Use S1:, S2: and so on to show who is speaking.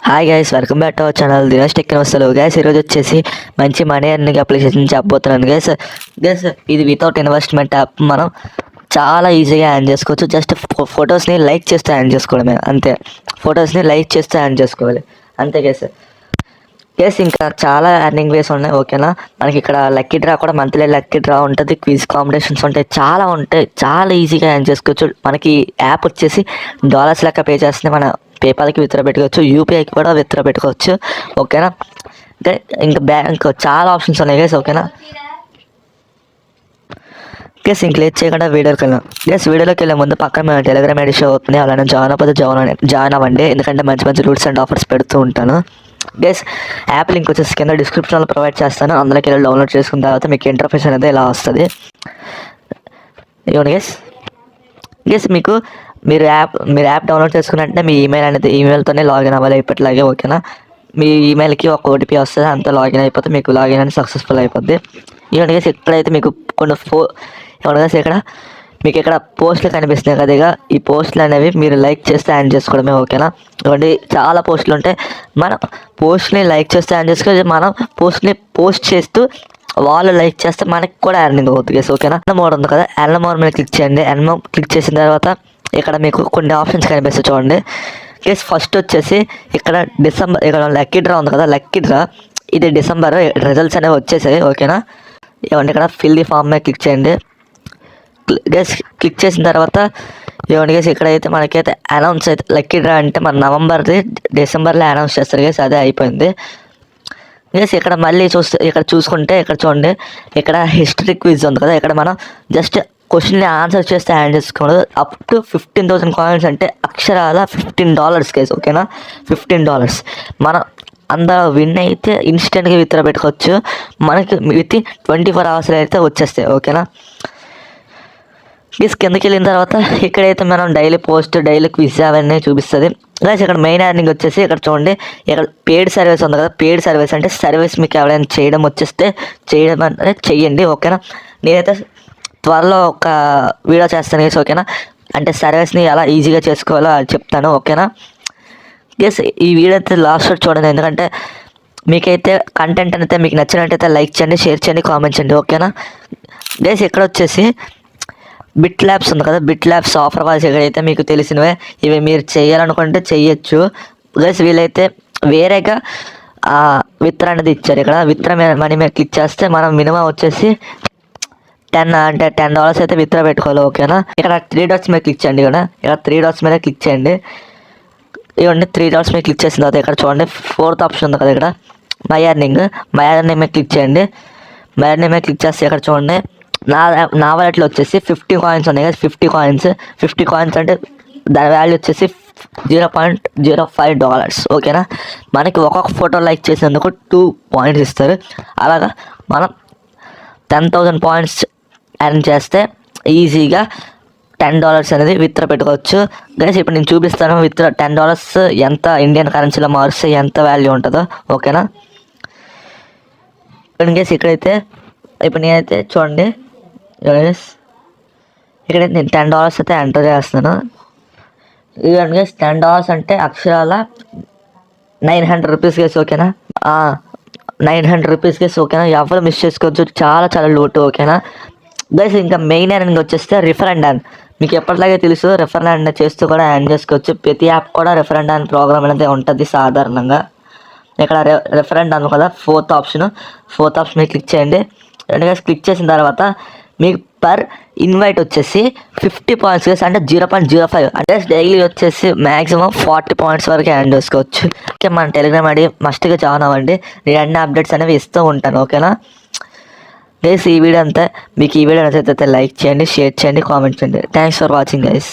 S1: Hi guys, welcome back to our channel Dinesh tech వస్తారు guys. ఈరోజు వచ్చేసి మంచి మనీ ఎర్నింగ్ అప్లికేషన్ చెప్పబోతున్నాను గైస్. ఇది వితౌట్ ఇన్వెస్ట్మెంట్ యాప్. మనం చాలా ఈజీగా యాడ్ చేసుకోవచ్చు. జస్ట్ ఫొటోస్ని లైక్ చేస్తే యాడ్ చేసుకోవడమే, అంతే. ఫొటోస్ని లైక్ చేస్తే యాడ్ చేసుకోవాలి, అంతే గైస్. ఇంకా చాలా ఎర్నింగ్ వేస్ ఉన్నాయి, ఓకేనా. మనకి ఇక్కడ లక్కీ డ్రా కూడా, మంత్లీ లక్కీ డ్రా ఉంటుంది, క్విజ్ కాంపిటీషన్స్ ఉంటాయి, చాలా ఉంటాయి. చాలా ఈజీగా యాడ్ చేసుకోవచ్చు. మనకి యాప్ వచ్చేసి డాలర్స్ లెక్క పే చేస్తుంది. మన పేపాల్కి విత్డ్రా పెట్టుకోవచ్చు, యూపీఐకి కూడా విత్డ్రా పెట్టుకోవచ్చు, ఓకేనా. ఇంకా బ్యాంక్ చాలా ఆప్షన్స్ ఉన్నాయి గైస్, ఓకేనా. గైస్ ఇంక లేట్ చేయకుండా వీడియోకి వెళ్ళాం గైస్. వీడియోలోకి వెళ్ళే ముందు పక్కన మేము టెలిగ్రామ్ ఐడి షో అవుతుంది, అలానే జాయిన్ అవ్వండి. ఎందుకంటే మంచి మంచి రూల్స్ అండ్ ఆఫర్స్ పెడుతూ ఉంటాను గైస్. యాప్ లింక్ వచ్చేసి కింద డిస్క్రిప్షన్లో ప్రొవైడ్ చేస్తాను. అందులోకి వెళ్ళి డౌన్లోడ్ చేసుకున్న తర్వాత మీకు ఇంటర్ఫేస్ అనేది ఇలా వస్తుంది. ఇవ్వండి గైస్. మీరు యాప్ డౌన్లోడ్ చేసుకున్నట్టే మీ ఈమెయిల్తోనే లాగిన్ అవ్వాలి ఇప్పటిలాగే, ఓకేనా. మీ ఈమెయిల్కి ఒక ఓటీపీ వస్తుంది, అంతా లాగిన్ అయిపోతే మీకు లాగిన్ అని సక్సెస్ఫుల్ అయిపోద్ది. ఇవ్వండి గైస్. ఎక్కడైతే మీకు కొన్ని ఇవ్వండి గైస్. ఇక్కడ పోస్టులు కనిపిస్తున్నాయి కదా, ఇక ఈ పోస్టులు అనేవి మీరు లైక్ చేస్తే యాడ్ చేసుకోవడమే, ఓకేనా. ఇవ్వండి చాలా పోస్టులు ఉంటాయి. మనం పోస్ట్ని లైక్ చేస్తే యాడ్ చేసుకోవచ్చు. మనం పోస్ట్ని పోస్ట్ చేస్తూ వాళ్ళు లైక్ చేస్తే మనకి కూడా ఎర్నింగ్ అవుతుంది గైస్, ఓకేనా. మోడ్ ఉంది కదా, ఎర్న్ మోర్ మీద క్లిక్ చేయండి. ఎర్న్ మోర్ క్లిక్ చేసిన తర్వాత ఇక్కడ మీకు కొన్ని ఆప్షన్స్ కనిపిస్తాయి చూడండి గైస్. ఫస్ట్ వచ్చేసి ఇక్కడ లక్కీ డ్రా ఉంది కదా, లక్కీ డ్రా ఇది డిసెంబర్ రిజల్ట్స్ అనేవి వచ్చేసాయి, ఓకేనా. ఇవ్వండి ఇక్కడ ఫిల్ ది ఫామ్ మీద క్లిక్ చేయండి గైస్. క్లిక్ చేసిన తర్వాత ఇవ్వండి గైస్. ఇక్కడైతే మనకైతే అనౌన్స్ అయితే లక్కీ డ్రా అంటే మన డిసెంబర్లో అనౌన్స్ చేస్తారు గైస్, అదే అయిపోయింది గైస్. ఇక్కడ మళ్ళీ చూసుకుంటే ఇక్కడ చూడండి, ఇక్కడ హిస్టరీ క్విజ్ ఉంది కదా, ఇక్కడ మనం జస్ట్ క్వశ్చన్ని ఆన్సర్ చేస్తే యాడ్ చేసుకోవడం. అప్ టు 15,000 కాయిన్స్ అంటే అక్షరాల $15 గైస్, ఓకేనా. $15 మనం అందరూ విన్ అయితే ఇన్స్టెంట్గా విత్డ్రా పెట్టుకోవచ్చు. మనకి విత్ 24 hours అయితే వచ్చేస్తాయి, ఓకేనా. కిందకి వెళ్ళిన తర్వాత ఇక్కడైతే మనం డైలీ పోస్ట్, డైలీ క్విజ్ అవన్నీ చూపిస్తుంది గైస్. ఇక్కడ మెయిన్ ఎర్నింగ్ వచ్చేసి ఇక్కడ చూడండి, ఇక్కడ పెయిడ్ సర్వీస్ ఉంది కదా. పెయిడ్ సర్వీస్ అంటే సర్వీస్ మీకు ఎవరైనా చేయడం అనేది చెయ్యండి, ఓకేనా. నేనైతే త్వరలో ఒక వీడియో చేస్తాను గైస్, ఓకేనా. అంటే సర్వీస్ని ఎలా ఈజీగా చేసుకోవాలో అది చెప్తాను, ఓకేనా. గైస్ ఈ వీడియో అయితే లాస్ట్ చూడండి, ఎందుకంటే మీకైతే కంటెంట్ అయితే మీకు నచ్చినట్టయితే లైక్ చేయండి, షేర్ చేయండి, కామెంట్ చేయండి, ఓకేనా. గైస్ ఇక్కడ వచ్చేసి బిట్ ల్యాబ్స్ ఉంది కదా, బిట్ ల్యాబ్స్ ఆఫర్ కాల్స్ ఎక్కడైతే మీకు తెలిసినవే, ఇవి మీరు చేయాలనుకుంటే చెయ్యొచ్చు గైస్. వీళ్ళైతే వేరేగా విత్డ్రా అనేది ఇచ్చారు. ఇక్కడ విత్డ్రా మనీ మీద క్లిక్ చేస్తే మనం మినిమం వచ్చేసి $10 అయితే విత్డ్రా పెట్టుకోవాలి, ఓకేనా. ఇక్కడ 3 dots మీద క్లిక్ చేయండి. ఇక్కడ 3 dots మీద క్లిక్ చేయండి. ఇవ్వండి 3 dots మీద క్లిక్ చేసిన తర్వాత ఇక్కడ చూడండి 4th ఆప్షన్ ఉంది కదా, ఇక్కడ మై ఎర్నింగ్ మీద క్లిక్ చేయండి. మై ఎర్నింగ్ మీద క్లిక్ చేస్తే ఇక్కడ చూడండి నా వాలెట్లో వచ్చేసి 50 కాయిన్స్ ఉన్నాయి కదా. 50 కాయిన్స్ అంటే దాని వాల్యూ వచ్చేసి $0.05, ఓకేనా. మనకి ఒక్కొక్క ఫోటో లైక్ చేసేందుకు 2 points ఇస్తారు. అలాగా మనం 10,000 points ఎర్న్ చేస్తే ఈజీగా $10 అనేది విత్డ్రా పెట్టుకోవచ్చు గైస్. ఇప్పుడు నేను చూపిస్తాను విత్డ్రా $10 ఎంత ఇండియన్ కరెన్సీలో మారిస్తే ఎంత వాల్యూ ఉంటుందో, ఓకేనా. గైస్ ఇక్కడైతే ఇప్పుడు నేనైతే చూడండి ఇక్కడ నేను $10 అయితే ఎంటర్ చేస్తున్నాను. ఇవ్వండి గైస్, $10 అంటే అక్షరాల 900 రూపీస్ గైస్, ఓకేనా. 900 రూపీస్ గైస్, ఓకేనా. ఎవరు మిస్ చేసుకోవచ్చు, చాలా లోటు, ఓకేనా గైస్. ఇంకా మెయిన్ ఎర్నింగ్ వచ్చేస్తే రిఫర్ అండ్ ఎర్న్. మీకు ఎప్పటిలాగే తెలుసు, రిఫర్ అండ్ ఎర్న్ చేస్తూ కూడా ఎర్న్ చేసుకోవచ్చు. ప్రతి యాప్ కూడా రిఫర్ అండ్ ఎర్న్ ప్రోగ్రామ్ అనేది ఉంటుంది సాధారణంగా. ఇక్కడ రిఫర్ అండ్ ఎర్న్ కదా, 4th ఆప్షన్ మీద క్లిక్ చేయండి. క్లిక్ చేసిన తర్వాత మీకు పర్ ఇన్వైట్ వచ్చేసి 50 points గైస్, అంటే 0.05. అంటే డైలీ వచ్చేసి మ్యాక్సిమం 40 points వరకు యాడ్ చేసుకోవచ్చు. ఓకే, మన టెలిగ్రామ్ ఐడి మస్ట్గా జాయిన్ అవ్వండి. నేను అన్ని అప్డేట్స్ అనేవి ఇస్తూ ఉంటాను, ఓకేనా గైస్. ఈ వీడియో అంతా మీకు ఈ వీడియో నచ్చితే లైక్ చేయండి, షేర్ చేయండి, కామెంట్ చేయండి. Thanks for watching guys.